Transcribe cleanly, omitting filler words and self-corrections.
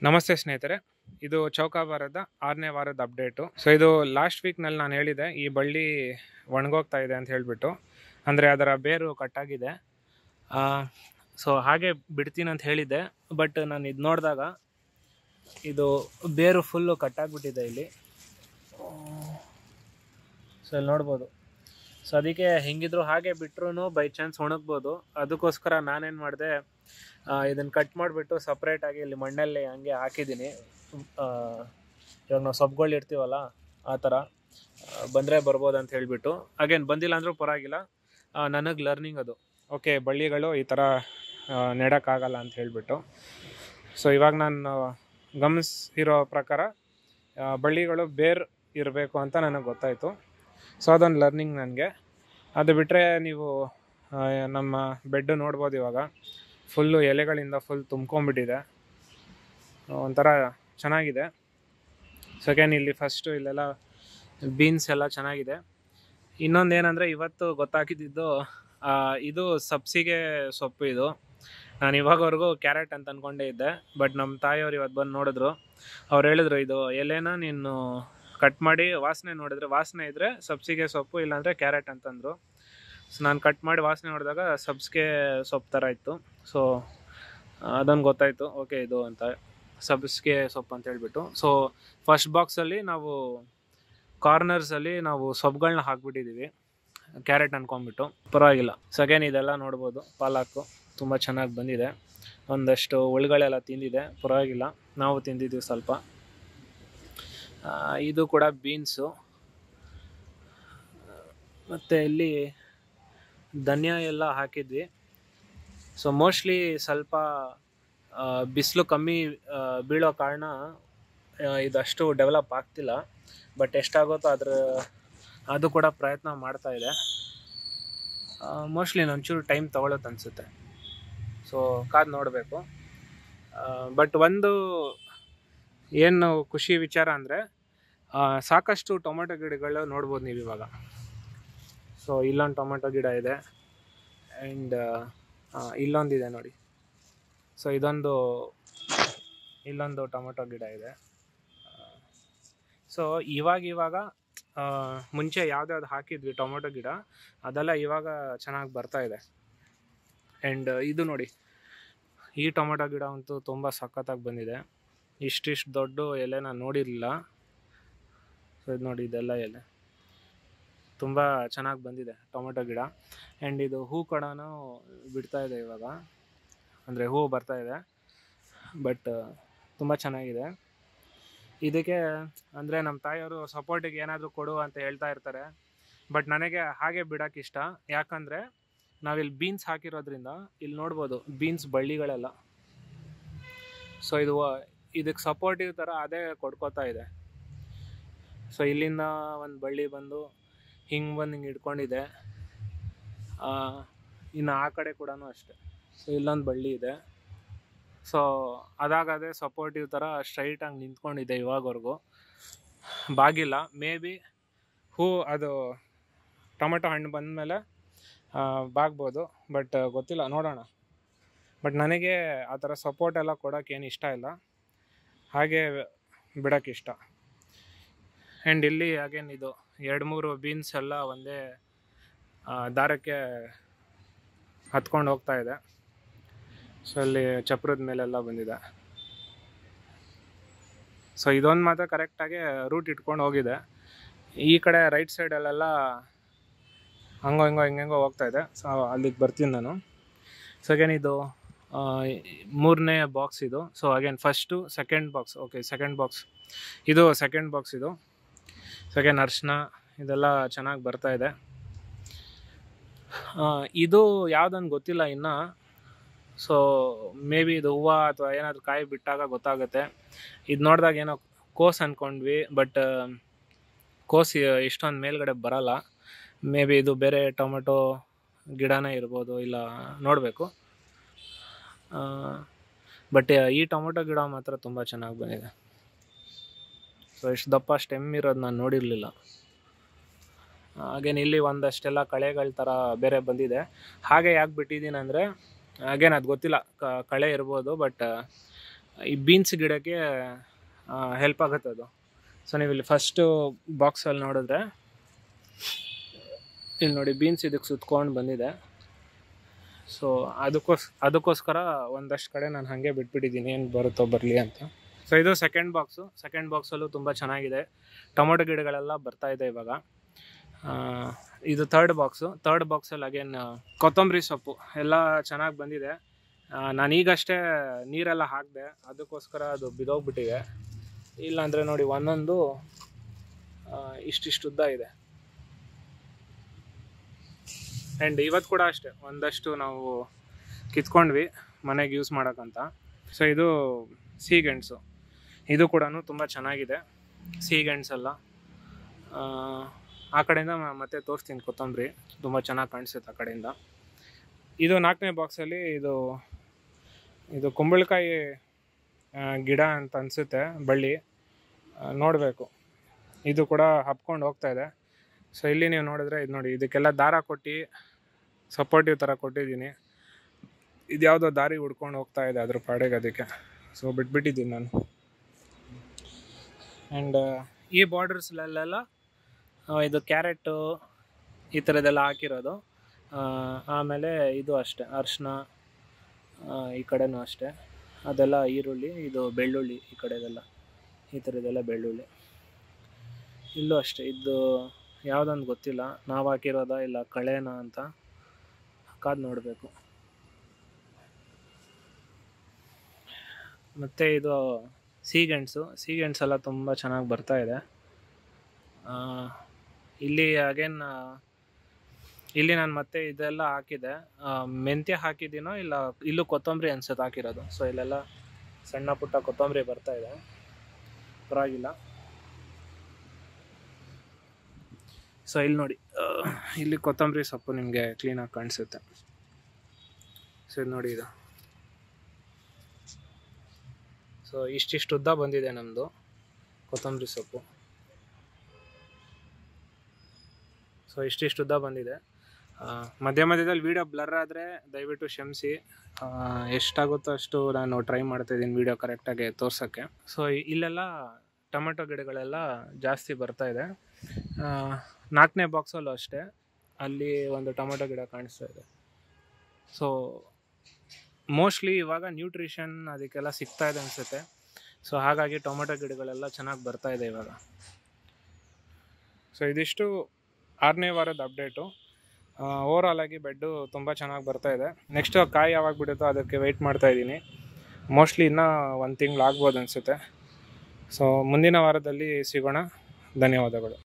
ನಮಸ್ತೆ ಸ್ನೇಹಿತರೆ, ಇದು ಚೌಕಾಬಾರದ 6ನೇ ವಾರದ ಅಪ್ಡೇಟು. ಸೊ ಇದು ಲಾಸ್ಟ್ ವೀಕ್ನಲ್ಲಿ ನಾನು ಹೇಳಿದೆ ಈ ಬಳ್ಳಿ ಒಣಗೋಗ್ತಾ ಇದೆ ಅಂತ ಹೇಳಿಬಿಟ್ಟು, ಅಂದರೆ ಅದರ ಬೇರು ಕಟ್ಟಾಗಿದೆ. ಸೊ ಹಾಗೆ ಬಿಡ್ತೀನಿ ಅಂತ ಹೇಳಿದ್ದೆ, ಬಟ್ ನಾನು ಇದು ನೋಡಿದಾಗ ಇದು ಬೇರು ಫುಲ್ಲು ಕಟ್ಟಾಗ್ಬಿಟ್ಟಿದೆ ಇಲ್ಲಿ. ಸೊ ಇಲ್ಲಿ ನೋಡ್ಬೋದು. ಸೊ ಅದಕ್ಕೆ ಹೆಂಗಿದ್ರು ಹಾಗೆ ಬಿಟ್ರೂ ಬೈ ಚಾನ್ಸ್ ಒಣಗ್ಬೋದು. ಅದಕ್ಕೋಸ್ಕರ ನಾನೇನು ಮಾಡಿದೆ, ಇದನ್ನು ಕಟ್ ಮಾಡಿಬಿಟ್ಟು ಸಪ್ರೇಟಾಗಿ ಇಲ್ಲಿ ಮಣ್ಣಲ್ಲಿ ಹಂಗೆ ಹಾಕಿದ್ದೀನಿ. ಇವಾಗ ನಾವು ಸೊಪ್ಪುಗಳು ಇರ್ತೀವಲ್ಲ ಆ ಥರ ಬಂದರೆ ಬರ್ಬೋದು ಅಂತ ಹೇಳಿಬಿಟ್ಟು. ಅಗೇನ್ ಬಂದಿಲ್ಲ ಅಂದರೂ ಪರವಾಗಿಲ್ಲ, ನನಗೆ ಲರ್ನಿಂಗ್ ಅದು. ಓಕೆ, ಬಳ್ಳಿಗಳು ಈ ಥರ ನೆಡೋಕ್ಕಾಗಲ್ಲ ಅಂತ ಹೇಳಿಬಿಟ್ಟು. ಸೊ ಇವಾಗ ನಾನು ಗಮನಿಸಿರೋ ಪ್ರಕಾರ ಬಳ್ಳಿಗಳು ಬೇರು ಇರಬೇಕು ಅಂತ ನನಗೆ ಗೊತ್ತಾಯಿತು. ಸೊ ಅದೊಂದು ಲರ್ನಿಂಗ್ ನನಗೆ. ಅದು ಬಿಟ್ಟರೆ ನೀವು ನಮ್ಮ ಬೆಡ್ಡು ನೋಡ್ಬೋದು. ಇವಾಗ ಫುಲ್ಲು ಎಲೆಗಳಿಂದ ಫುಲ್ ತುಂಬ್ಕೊಂಡ್ಬಿಟ್ಟಿದೆ, ಒಂಥರ ಚೆನ್ನಾಗಿದೆ. ಸೆಕೆಂಡ್ ಇಲ್ಲಿ ಫಸ್ಟು ಇಲ್ಲೆಲ್ಲ ಬೀನ್ಸ್ ಎಲ್ಲ ಚೆನ್ನಾಗಿದೆ. ಇನ್ನೊಂದು ಏನಂದರೆ, ಇವತ್ತು ಗೊತ್ತಾಗಿದ್ದು ಇದು ಸಬ್ಸಿಗೆ ಸೊಪ್ಪು. ಇದು ನಾನು ಇವಾಗವರೆಗೂ ಕ್ಯಾರೆಟ್ ಅಂತ ಅಂದ್ಕೊಂಡೇ ಇದ್ದೆ, ಬಟ್ ನಮ್ಮ ತಾಯಿಯವ್ರು ಇವತ್ತು ಬಂದು ನೋಡಿದ್ರು. ಅವ್ರು ಹೇಳಿದ್ರು, ಇದು ಎಲೆನ ನೀನು ಕಟ್ ಮಾಡಿ ವಾಸನೆ ನೋಡಿದ್ರೆ, ವಾಸನೆ ಇದ್ದರೆ ಸಬ್ಸಿಗೆ ಸೊಪ್ಪು, ಇಲ್ಲಾಂದರೆ ಕ್ಯಾರೆಟ್ ಅಂತಂದರು. ಸೊ ನಾನು ಕಟ್ ಮಾಡಿ ವಾಸನೆ ನೋಡಿದಾಗ ಸಬ್ಸಿಗೆ ಸೊಪ್ಪು ಥರ ಇತ್ತು. ಸೊ ಅದೊಂದು ಗೊತ್ತಾಯಿತು, ಓಕೆ ಇದು ಅಂತ ಸಬ್ಸಿಗೆ ಸೊಪ್ಪು ಅಂತ ಹೇಳ್ಬಿಟ್ಟು. ಸೊ ಫಸ್ಟ್ ಬಾಕ್ಸಲ್ಲಿ ನಾವು ಕಾರ್ನರ್ಸಲ್ಲಿ ನಾವು ಸೊಪ್ಪುಗಳನ್ನ ಹಾಕ್ಬಿಟ್ಟಿದ್ದೀವಿ, ಕ್ಯಾರೆಟ್ ಅನ್ಕೊಂಬಿಟ್ಟು. ಪರವಾಗಿಲ್ಲ. ಸೆಕೆಂಡ್ ಇದೆಲ್ಲ ನೋಡ್ಬೋದು, ಪಾಲಾಕು ತುಂಬ ಚೆನ್ನಾಗಿ ಬಂದಿದೆ. ಒಂದಷ್ಟು ಹುಳುಗಳೆಲ್ಲ ತಿಂದಿದೆ, ಪರವಾಗಿಲ್ಲ. ನಾವು ತಿಂದಿದ್ದೀವಿ ಸ್ವಲ್ಪ. ಇದು ಕೂಡ ಬೀನ್ಸು. ಮತ್ತು ಇಲ್ಲಿ ಧನಿಯಾ ಎಲ್ಲ ಹಾಕಿದ್ವಿ. ಸೊ ಮೋಸ್ಟ್ಲಿ ಸ್ವಲ್ಪ ಬಿಸಿಲು ಕಮ್ಮಿ ಬೀಳೋ ಕಾರಣ ಇದಷ್ಟು ಡೆವಲಪ್ ಆಗ್ತಿಲ್ಲ, ಬಟ್ ಎಷ್ಟಾಗುತ್ತೋ ಅದು ಕೂಡ ಪ್ರಯತ್ನ ಮಾಡ್ತಾ ಇದೆ. ಮೋಸ್ಟ್ಲಿ ಒಂಚೂರು ಟೈಮ್ ತೊಗೊಳುತ್ತೆ ಅನಿಸುತ್ತೆ. ಸೊ ಕಾದು ನೋಡಬೇಕು. ಬಟ್ ಒಂದು ಏನು ಖುಷಿ ವಿಚಾರ ಅಂದರೆ, ಸಾಕಷ್ಟು ಟೊಮೆಟೊ ಗಿಡಗಳು ನೋಡ್ಬೋದು ನೀವು ಇವಾಗ. ಸೊ ಇಲ್ಲೊಂದು ಟೊಮೆಟೊ ಗಿಡ ಇದೆ, ಆ್ಯಂಡ್ ಇಲ್ಲೊಂದಿದೆ ನೋಡಿ. ಸೊ ಇಲ್ಲೊಂದು ಟೊಮೆಟೊ ಗಿಡ ಇದೆ. ಸೊ ಇವಾಗ ಮುಂಚೆ ಯಾವ್ದು ಹಾಕಿದ್ವಿ ಟೊಮೆಟೊ ಗಿಡ, ಅದೆಲ್ಲ ಇವಾಗ ಚೆನ್ನಾಗಿ ಬರ್ತಾ ಇದೆ. ಆ್ಯಂಡ್ ಇದು ನೋಡಿ, ಈ ಟೊಮೆಟೊ ಗಿಡ ಅಂತೂ ತುಂಬ ಸಖತ್ತಾಗಿ ಬಂದಿದೆ. ಇಷ್ಟಿಷ್ಟು ದೊಡ್ಡ ಎಲೆ ನಾನು ನೋಡಿರಲಿಲ್ಲ. ಸೊ ಇದು ನೋಡಿ, ಇದೆಲ್ಲ ಎಲೆ ತುಂಬ ಚೆನ್ನಾಗಿ ಬಂದಿದೆ ಟೊಮೆಟೊ ಗಿಡ. ಆ್ಯಂಡ್ ಇದು ಹೂ ಕಡನೂ ಬಿಡ್ತಾ ಇದೆ ಇವಾಗ, ಅಂದರೆ ಹೂ ಬರ್ತಾ ಇದೆ. ಬಟ್ ತುಂಬ ಚೆನ್ನಾಗಿದೆ. ಇದಕ್ಕೆ ಅಂದರೆ ನಮ್ಮ ತಾಯಿಯವರು ಸಪೋರ್ಟಿಗೆ ಏನಾದರೂ ಕೊಡು ಅಂತ ಹೇಳ್ತಾ ಇರ್ತಾರೆ, ಬಟ್ ನನಗೆ ಹಾಗೆ ಬಿಡೋಕೆ ಇಷ್ಟ. ಯಾಕಂದರೆ ನಾವಿಲ್ಲಿ ಬೀನ್ಸ್ ಹಾಕಿರೋದ್ರಿಂದ ಇಲ್ಲಿ ನೋಡ್ಬೋದು ಬೀನ್ಸ್ ಬಳ್ಳಿಗಳೆಲ್ಲ. ಸೊ ಇದಕ್ಕೆ ಸಪೋರ್ಟಿವ್ ಥರ ಅದೇ ಕೊಡ್ಕೋತಾ ಇದೆ. ಸೊ ಇಲ್ಲಿಂದ ಒಂದು ಬಳ್ಳಿ ಬಂದು ಹಿಂಗೆ ಹಿಡ್ಕೊಂಡಿದೆ. ಇನ್ನು ಆ ಕಡೆ ಕೂಡ ಅಷ್ಟೆ. ಸೊ ಇಲ್ಲೊಂದು ಬಳ್ಳಿ ಇದೆ. ಸೊ ಅದಾಗದೇ ಸಪೋರ್ಟಿವ್ ಥರ ಸ್ಟ್ರೈಟಾಗಿ ನಿಂತ್ಕೊಂಡಿದೆ ಇವಾಗವರೆಗೂ, ಬಾಗಿಲ್ಲ. ಮೇ ಬಿ ಅದು ಟೊಮೆಟೊ ಹಣ್ಣು ಬಂದಮೇಲೆ ಬಾಗ್ಬೋದು, ಬಟ್ ಗೊತ್ತಿಲ್ಲ, ನೋಡೋಣ. ಬಟ್ ನನಗೆ ಆ ಥರ ಸಪೋರ್ಟ್ ಎಲ್ಲ ಕೊಡೋಕ್ಕೇನು ಇಷ್ಟ ಇಲ್ಲ, ಹಾಗೆ ಬಿಡೋಕ್ಕೆ ಇಷ್ಟ. ಆ್ಯಂಡ್ ಇಲ್ಲಿ ಅಗೇನ್ ಇದು 2-3 ಬೀನ್ಸ್ ಎಲ್ಲ ಒಂದೇ ದಾರಕ್ಕೆ ಹತ್ಕೊಂಡು ಹೋಗ್ತಾ ಇದೆ. ಸೊ ಅಲ್ಲಿ ಚಪ್ರದ ಮೇಲೆಲ್ಲ ಬಂದಿದೆ. ಸೊ ಇದೊಂದು ಮಾತ್ರ ಕರೆಕ್ಟಾಗಿ ರೂಟ್ ಇಟ್ಕೊಂಡು ಹೋಗಿದೆ. ಈ ಕಡೆ ರೈಟ್ ಸೈಡಲ್ಲೆಲ್ಲ ಹಿಂಗೋ ಹೋಗ್ತಾ ಇದೆ. ಸೊ ಅಲ್ಲಿಗೆ ಬರ್ತೀನಿ ನಾನು. ಸೊ ಅಗೇನ್ ಇದು 3ನೇ ಬಾಕ್ಸ್ ಇದು. So again first second box. Okay, second box ಇದು. ಸೆಕೆಂಡ್ ಬಾಕ್ಸ್ ಇದು. ಸೆಕೆಂಡ್ ಅರ್ಶಿನ ಇದೆಲ್ಲ ಚೆನ್ನಾಗಿ ಬರ್ತಾ ಇದೆ. ಇದು ಯಾವುದನ್ನು ಗೊತ್ತಿಲ್ಲ ಇನ್ನು. ಸೊ ಮೇ ಬಿ ಇದು ಹೂವು ಅಥವಾ ಏನಾದರೂ ಕಾಯಿ ಬಿಟ್ಟಾಗ ಗೊತ್ತಾಗುತ್ತೆ. ಇದು ನೋಡಿದಾಗ ಏನೋ ಕೋಸು ಅಂದ್ಕೊಂಡ್ವಿ, ಬಟ್ ಕೋಸು ಇಷ್ಟೊಂದು ಮೇಲ್ಗಡೆ ಬರಲ್ಲ. ಮೇ ಬಿ ಇದು ಬೇರೆ ಟೊಮೆಟೊ ಗಿಡನೇ ಇರ್ಬೋದು, ಇಲ್ಲ ನೋಡಬೇಕು. ಬಟ್ ಈ ಟೊಮೆಟೊ ಗಿಡ ಮಾತ್ರ ತುಂಬ ಚೆನ್ನಾಗಿ ಬಂದಿದೆ. ಸೊ ಇಷ್ಟು ದಪ್ಪ ಸ್ಟೆಮ್ ಇರೋದು ನಾನು ನೋಡಿರಲಿಲ್ಲ. ಹಾಗೇನು ಇಲ್ಲಿ ಒಂದಷ್ಟೆಲ್ಲ ಕಳೆಗಳ ಥರ ಬೇರೆ ಬಂದಿದೆ. ಹಾಗೆ ಯಾಕೆ ಬಿಟ್ಟಿದ್ದೀನಿ ಅಂದರೆ, ಅಗೇನ್ ಅದು ಗೊತ್ತಿಲ್ಲ, ಕಳೆ ಇರ್ಬೋದು. ಬಟ್ ಈ ಬೀನ್ಸ್ ಗಿಡಕ್ಕೆ ಹೆಲ್ಪ್ ಆಗುತ್ತೆ ಅದು. ಸೊ ನೀವು ಇಲ್ಲಿ ಫಸ್ಟು ಬಾಕ್ಸಲ್ಲಿ ನೋಡಿದ್ರೆ ಇಲ್ಲಿ ನೋಡಿ ಬೀನ್ಸ್ ಇದಕ್ಕೆ ಸುತ್ಕೊಂಡು ಬಂದಿದೆ. ಸೊ ಅದಕ್ಕೋಸ್ಕರ ಒಂದಷ್ಟು ಕಡೆ ನಾನು ಹಾಗೆ ಬಿಟ್ಬಿಟ್ಟಿದ್ದೀನಿ, ಏನು ಬರುತ್ತೋ ಬರಲಿ ಅಂತ. ಸೊ ಇದು ಸೆಕೆಂಡ್ ಬಾಕ್ಸಲ್ಲೂ ತುಂಬ ಚೆನ್ನಾಗಿದೆ. ಟೊಮೊಟೊ ಗಿಡಗಳೆಲ್ಲ ಬರ್ತಾ ಇದೆ ಇವಾಗ. ಇದು ಥರ್ಡ್ ಬಾಕ್ಸಲ್ಲಿ ಅಗೇನ್ ಕೊತ್ತಂಬರಿ ಸೊಪ್ಪು ಎಲ್ಲ ಚೆನ್ನಾಗಿ ಬಂದಿದೆ. ನಾನೀಗಷ್ಟೇ ನೀರೆಲ್ಲ ಹಾಕಿದೆ, ಅದಕ್ಕೋಸ್ಕರ ಅದು ಬಿದ್ದೋಗ್ಬಿಟ್ಟಿದೆ. ಇಲ್ಲಾಂದರೆ ನೋಡಿ ಒಂದೊಂದು ಇಷ್ಟಿಷ್ಟು ಉದ್ದ ಇದೆ. ಆ್ಯಂಡ್ ಇವತ್ತು ಕೂಡ ಅಷ್ಟೇ ಒಂದಷ್ಟು ನಾವು ಕಿತ್ಕೊಂಡ್ವಿ ಮನೆಗೆ ಯೂಸ್ ಮಾಡೋಕ್ಕಂತ. ಸೊ ಇದು ಸೀಗೆಣಸು, ಇದು ಕೂಡ ತುಂಬ ಚೆನ್ನಾಗಿದೆ. ಸೀಗೆಣಸೆಲ್ಲ ಆ ಕಡೆಯಿಂದ ಮತ್ತೆ ತೋರಿಸ್ತೀನಿ. ಕೊತ್ತಂಬರಿ ತುಂಬ ಚೆನ್ನಾಗಿ ಕಾಣಿಸುತ್ತೆ ಆ ಕಡೆಯಿಂದ. ಇದು 4ನೇ ಬಾಕ್ಸಲ್ಲಿ ಇದು ಕುಂಬಳಕಾಯಿ ಗಿಡ ಅಂತ ಅನಿಸುತ್ತೆ, ಬಳ್ಳಿ ನೋಡಬೇಕು. ಇದು ಕೂಡ ಹಬ್ಕೊಂಡು ಹೋಗ್ತಾ ಇದೆ. ಸೊ ಇಲ್ಲಿ ನೀವು ನೋಡಿದ್ರೆ ಇದು ನೋಡಿ, ಇದಕ್ಕೆಲ್ಲ ದಾರ ಕೊಟ್ಟು ಸಪೋರ್ಟಿವ್ ಥರ ಕೊಟ್ಟಿದ್ದೀನಿ. ಇದು ಯಾವುದೋ ದಾರಿ ಹುಡ್ಕೊಂಡು ಹೋಗ್ತಾ ಇದೆ ಅದ್ರ ಪಾಡೆಗೆ, ಅದಕ್ಕೆ ಸೊ ಬಿಟ್ಬಿಟ್ಟಿದ್ದೀನಿ ನಾನು. ಆ್ಯಂಡ್ ಈ ಬಾರ್ಡರ್ಸ್ಲೆಲ್ಲ ಇದು ಕ್ಯಾರೆಟು ಈ ಥರದ್ದೆಲ್ಲ ಹಾಕಿರೋದು. ಆಮೇಲೆ ಇದು ಅಷ್ಟೇ ಅರಿಶಿನ, ಈ ಕಡೆನೂ ಅಷ್ಟೇ ಅದೆಲ್ಲ ಈರುಳ್ಳಿ, ಇದು ಬೆಳ್ಳುಳ್ಳಿ, ಈ ಕಡೆದೆಲ್ಲ ಈ ಥರದ್ದೆಲ್ಲ ಬೆಳ್ಳುಳ್ಳಿ. ಇಲ್ಲೂ ಅಷ್ಟೇ, ಇದು ಯಾವುದಂತ ಗೊತ್ತಿಲ್ಲ, ನಾವು ಹಾಕಿರೋದ ಇಲ್ಲ ಕಳೆನ ಅಂತ ಕಾದು ನೋಡಬೇಕು. ಮತ್ತು ಇದು ಸೀಗೆಣಸೆಲ್ಲ ತುಂಬ ಚೆನ್ನಾಗಿ ಬರ್ತಾ ಇದೆ. ಇಲ್ಲಿ ಅಗೇನ್ ಇಲ್ಲಿ ನಾನು ಮತ್ತೆ ಇದೆಲ್ಲ ಹಾಕಿದೆ, ಮೆಂತ್ಯ ಹಾಕಿದ್ದೀನೋ ಇಲ್ಲ ಇಲ್ಲೂ ಕೊತ್ತಂಬರಿ ಅನ್ಸುತ್ತೆ ಹಾಕಿರೋದು. ಸೊ ಇಲ್ಲೆಲ್ಲ ಸಣ್ಣ ಪುಟ್ಟ ಕೊತ್ತಂಬರಿ ಬರ್ತಾ ಇದೆ, ಪರವಾಗಿಲ್ಲ. ಸೊ ಇಲ್ಲಿ ನೋಡಿ, ಇಲ್ಲಿ ಕೊತ್ತಂಬರಿ ಸೊಪ್ಪು ನಿಮಗೆ ಕ್ಲೀನಾಗಿ ಕಾಣಿಸುತ್ತೆ. ಸೊ ಇದು ನೋಡಿ, ಇದು ಸೊ ಇಷ್ಟಿಷ್ಟು ಉದ್ದ ಬಂದಿದೆ ನಮ್ಮದು ಕೊತ್ತಂಬರಿ ಸೊಪ್ಪು. ಸೊ ಇಷ್ಟಿಷ್ಟು ಉದ್ದ ಬಂದಿದೆ. ಮಧ್ಯದಲ್ಲಿ ವೀಡಿಯೋ ಬ್ಲರ್ ಆದರೆ ದಯವಿಟ್ಟು ಕ್ಷಮಿಸಿ. ಎಷ್ಟಾಗುತ್ತೋ ಅಷ್ಟು ನಾನು ಟ್ರೈ ಮಾಡ್ತಾಯಿದ್ದೀನಿ ವೀಡಿಯೋ ಕರೆಕ್ಟಾಗಿ ತೋರ್ಸೋಕ್ಕೆ. ಸೊ ಇಲ್ಲೆಲ್ಲ ಟೊಮೆಟೊ ಗಿಡಗಳೆಲ್ಲ ಜಾಸ್ತಿ ಬರ್ತಾ ಇದೆ. 4ನೇ ಬಾಕ್ಸಲ್ಲೂ ಅಷ್ಟೇ, ಅಲ್ಲಿ ಒಂದು ಟೊಮೆಟೊ ಗಿಡ ಕಾಣಿಸ್ತಾ ಇದೆ. ಸೊ ಮೋಸ್ಟ್ಲಿ ಇವಾಗ ನ್ಯೂಟ್ರಿಷನ್ ಅದಕ್ಕೆಲ್ಲ ಸಿಗ್ತಾ ಇದೆ ಅನಿಸುತ್ತೆ. ಸೊ ಹಾಗಾಗಿ ಟೊಮೆಟೊ ಗಿಡಗಳೆಲ್ಲ ಚೆನ್ನಾಗಿ ಬರ್ತಾ ಇದೆ ಇವಾಗ. ಸೊ ಇದಿಷ್ಟು 6ನೇ ವಾರದ ಅಪ್ಡೇಟು. ಓವರಾಲ್ ಆಗಿ ಬೆಡ್ಡು ತುಂಬ ಚೆನ್ನಾಗಿ ಬರ್ತಾ ಇದೆ. ನೆಕ್ಸ್ಟ್ ಕಾಯಿ ಯಾವಾಗ ಬಿಡುತ್ತೋ ಅದಕ್ಕೆ ವೆಯ್ಟ್ ಮಾಡ್ತಾ ಇದ್ದೀನಿ. ಮೋಸ್ಟ್ಲಿ ಇನ್ನೂ 1 ತಿಂಗಳು ಆಗ್ಬೋದು ಅನಿಸುತ್ತೆ. ಸೊ ಮುಂದಿನ ವಾರದಲ್ಲಿ ಸಿಗೋಣ. ಧನ್ಯವಾದಗಳು.